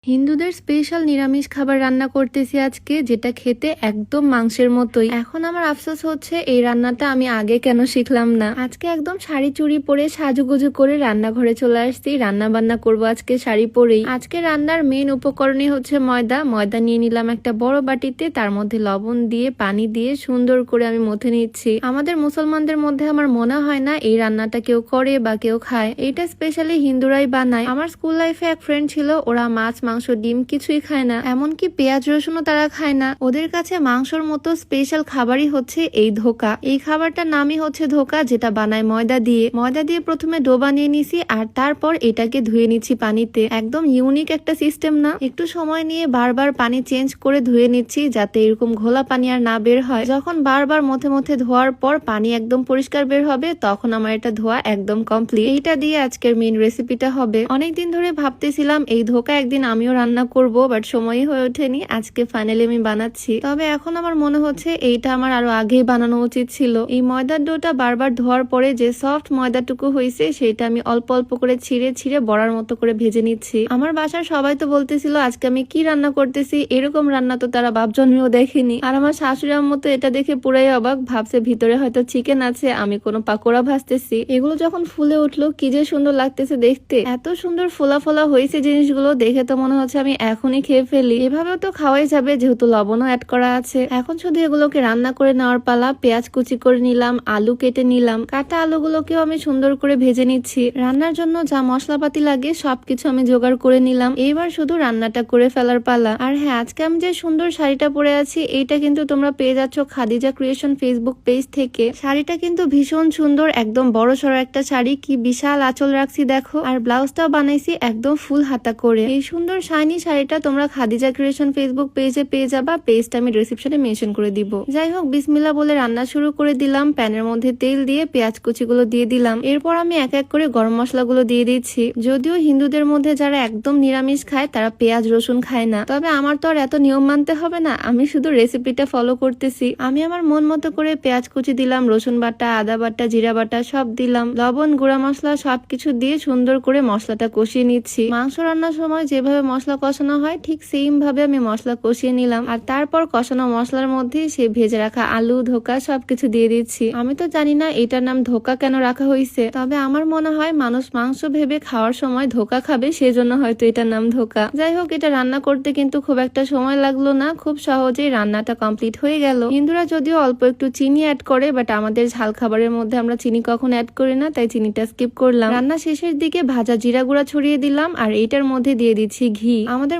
হিন্দুদের স্পেশাল নিরামিষ খাবার রান্না করতেছি আজকে, যেটা খেতে একদম মাংসের মতোই। এখন আমার আফসোস হচ্ছে এই রান্নাটা আমি আগে কেন শিখলাম না। আজকে একদম শাড়ি চুড়ি পরে সাজুগুজু করে রান্নাঘরে চলে আসছি, রান্না বান্না করবো আজকে শাড়ি পরেই। আজকে রান্নার মেন উপকরণই হচ্ছে ময়দা। ময়দা নিয়ে নিলাম একটা বড় বাটিতে, তার মধ্যে লবণ দিয়ে পানি দিয়ে সুন্দর করে আমি মথে নিচ্ছি। আমাদের মুসলমানদের মধ্যে আমার মনে হয় না এই রান্নাটা কেউ করে বা কেউ খায়, এটা স্পেশালি হিন্দুরাই বানায়। আমার স্কুল লাইফে এক ফ্রেন্ড ছিল, ওরা মাছ মাংস ডিম কিছুই খায় না, এমনকি পেঁয়াজ রসুনও তারা খায় না। ওদের কাছে মাংসর মতো স্পেশাল খাবারই হচ্ছে এই ধোকা। এই খাবারটার নামই হচ্ছে ধোকা, যেটা বানায় ময়দা দিয়ে। ময়দা দিয়ে প্রথমে ডো বানিয়ে নিছি, আর তারপর এটাকে ধুয়ে নিচ্ছি পানিতে। একদম ইউনিক একটা সিস্টেম না? একটু সময় নিয়ে বারবার পানি চেঞ্জ করে ধুয়ে নিচ্ছি, যাতে এরকম ঘোলা পানি আর না বের হয়। যখন বারবার মথে মথে ধোয়ার পর পানি একদম পরিষ্কার বের হবে, তখন আমার এটা ধোয়া একদম কমপ্লিট। এইটা দিয়ে আজকের মেইন রেসিপিটা হবে। অনেকদিন ধরে ভাবতেছিলাম এই ধোকা একদিন আমিও রান্না করব, বাট সময়ই হয়ে ওঠেনি। আজকে ফাইনালি আমি বানাচ্ছি। তবে এখন আমার মনে হচ্ছে এইটা আমার আরো আগেই বানানো উচিত ছিল। এই ময়দার ডোটা বারবার ধোয়ার পরে যে সফট ময়দাটুকু হয়েছে, সেটা আমি অল্প অল্প করে ছিঁড়ে ছিঁড়ে বড়ার মতো করে ভেজে নিচ্ছি। আমার বাসার সবাই তো বলতেছিল আজকে আমি কি রান্না করতেছি, এরকম রান্না তো তারা বাপ জন্মেও দেখেনি। আর আমার শাশুড়ি আম্মু তো এটা দেখে পুরাই অবাক, ভাবছে ভিতরে হয়তো চিকেন আছে, আমি কোনো পাকোড়া ভাজতেছি। এগুলো যখন ফুলে উঠলো কি যে সুন্দর লাগতেছে দেখতে। এত সুন্দর ফোলা ফোলা হয়েছে জিনিসগুলো, দেখে তো মনে হচ্ছে আমি এখনই খেয়ে ফেলি। এভাবেও তো খাওয়াই যাবে, যেহেতু লবণও অ্যাড করা আছে। এখন শুধু এগুলোকে রান্না করে নেওয়ার পালা। পেঁয়াজ কুচি করে নিলাম, আলু কেটে নিলাম, কাটা আলুগুলোকেও আমি সুন্দর করে ভেজে নিচ্ছি। রান্নার জন্য যা মশলাপাতি লাগে সবকিছু আমি জোগাড় করে নিলাম। এইবার শুধু রান্নাটা করে ফেলার পালা। আর হ্যাঁ, আজকে আমি যে সুন্দর শাড়িটা পরে আছি, এইটা কিন্তু তোমরা পেয়ে যাচ্ছ খাদিজা ক্রিয়েশন ফেসবুক পেজ থেকে। শাড়িটা কিন্তু ভীষণ সুন্দর, একদম বড় সড়ো একটা শাড়ি, কি বিশাল আঁচল রাখছি দেখো। আর ব্লাউজটাও বানাইছি একদম ফুল হাতা করে। এই সুন্দর শাইনি শাড়িটা তোমরা খাদিজা ক্রিয়েশন ফেসবুক পেজে পেয়ে যাবা। পেজটা আমি ডেসক্রিপশনে মেনশন করে দিব। যাই হোক, বিসমিল্লাহ বলে রান্না শুরু করে দিলাম। প্যানের মধ্যে তেল দিয়ে পেঁয়াজ কুচিগুলো দিয়ে দিলাম। এরপর আমি এক এক করে গরম মশলাগুলো দিয়ে দিচ্ছি। যদিও হিন্দুদের মধ্যে যারা একদম নিরামিষ খায়, তারা পেঁয়াজ রসুন খায় না, তবে আমার তো আর এত নিয়ম মানতে হবে না। আমি শুধু রেসিপিটা ফলো করতেছি। আমি আমার মন মতো করে পেঁয়াজ কুচি দিলাম, রসুন বাটা, আদা বাটা, জিরা বাটা সব দিলাম, লবণ, গুঁড়া মশলা সবকিছু দিয়ে সুন্দর করে মশলাটা কষিয়ে নিচ্ছি। মাংস রান্নার সময় যেভাবে মশলা কষানো হয়, ঠিক সেম ভাবে আমি মশলা কষিয়ে নিলাম। আর তারপর কষানো মশলার মধ্যে সেই ভেজে রাখা আলু, ধোকা সবকিছু দিয়ে দিচ্ছি। আমি তো জানি না এটার নাম ধোকা কেন রাখা হয়েছে, তবে আমার মনে হয় মানুষ মাংস ভেবে খাওয়ার সময় ধোকা খাবে, সেজন্য হয়তো এটার নাম ধোকা। যাই হোক, এটা রান্না করতে কিন্তু খুব একটা সময় লাগলো না, খুব সহজেই রান্নাটা কমপ্লিট হয়ে গেল। হিন্দুরা যদিও অল্প একটু চিনি অ্যাড করে, বাট আমাদের ঝাল খাবারের মধ্যে আমরা চিনি কখনো অ্যাড করি না, তাই চিনিটা স্কিপ করলাম। রান্না শেষের দিকে ভাজা জিরা গুঁড়া ছড়িয়ে দিলাম, আর এইটার মধ্যে দিয়ে দিচ্ছি ঘি। আমাদের